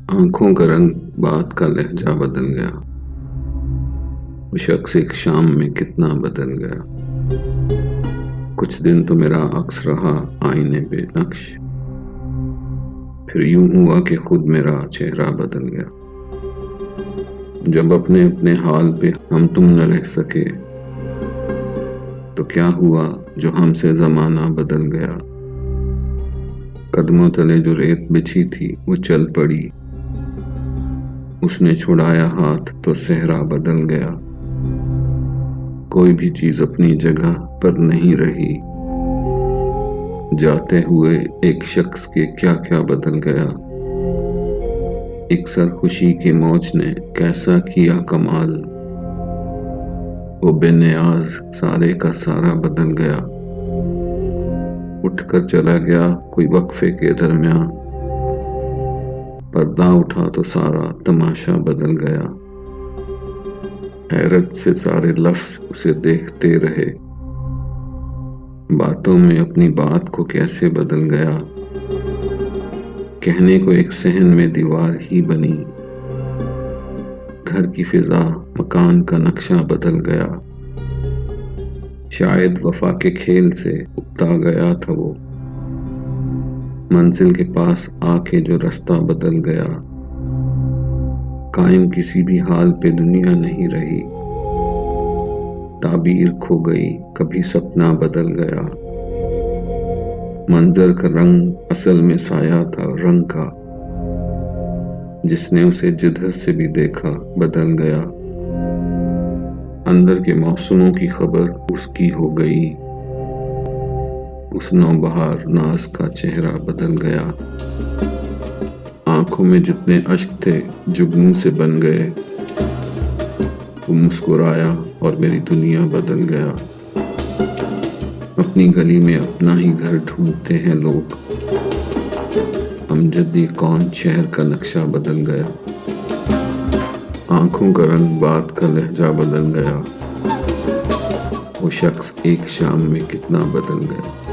आंखों का रंग, बात का लहजा बदल गया। वो शख्स एक शाम में कितना बदल गया। कुछ दिन तो मेरा अक्स रहा आईने पे नक्श, फिर यूं हुआ कि खुद मेरा चेहरा बदल गया। जब अपने अपने हाल पे हम तुम न रह सके, तो क्या हुआ जो हमसे जमाना बदल गया। कदमों तले जो रेत बिछी थी वो चल पड़ी, उसने छुड़ाया हाथ तो सहरा बदल गया। कोई भी चीज अपनी जगह पर नहीं रही, जाते हुए एक शख्स के क्या क्या बदल गया। एक सर खुशी की मौज ने कैसा किया कमाल, वो बेनियाज सारे का सारा बदल गया। उठकर चला गया कोई वक्फे के दरमियान, पर्दा उठा तो सारा तमाशा बदल गया। हैरत से सारे लफ्ज उसे देखते रहे, बातों में अपनी बात को कैसे बदल गया। कहने को एक सहन में दीवार ही बनी, घर की फिजा मकान का नक्शा बदल गया। शायद वफा के खेल से उकता गया था वो, मंजिल के पास आके जो रास्ता बदल गया। कायम किसी भी हाल पे दुनिया नहीं रही, ताबीर खो गई कभी सपना बदल गया। मंजर का रंग असल में साया था रंग का, जिसने उसे जिधर से भी देखा बदल गया। अंदर के मौसमों की खबर उसकी हो गई, उस नौबहार नाज का चेहरा बदल गया। आंखों में जितने अश्क थे जुगनू से बन गए, वो मुस्कुराया और मेरी दुनिया बदल गया। अपनी गली में अपना ही घर ढूंढते हैं लोग, अमजदी कौन शहर का नक्शा बदल गया। आंखों का रंग, बात का लहजा बदल गया। वो शख्स एक शाम में कितना बदल गया।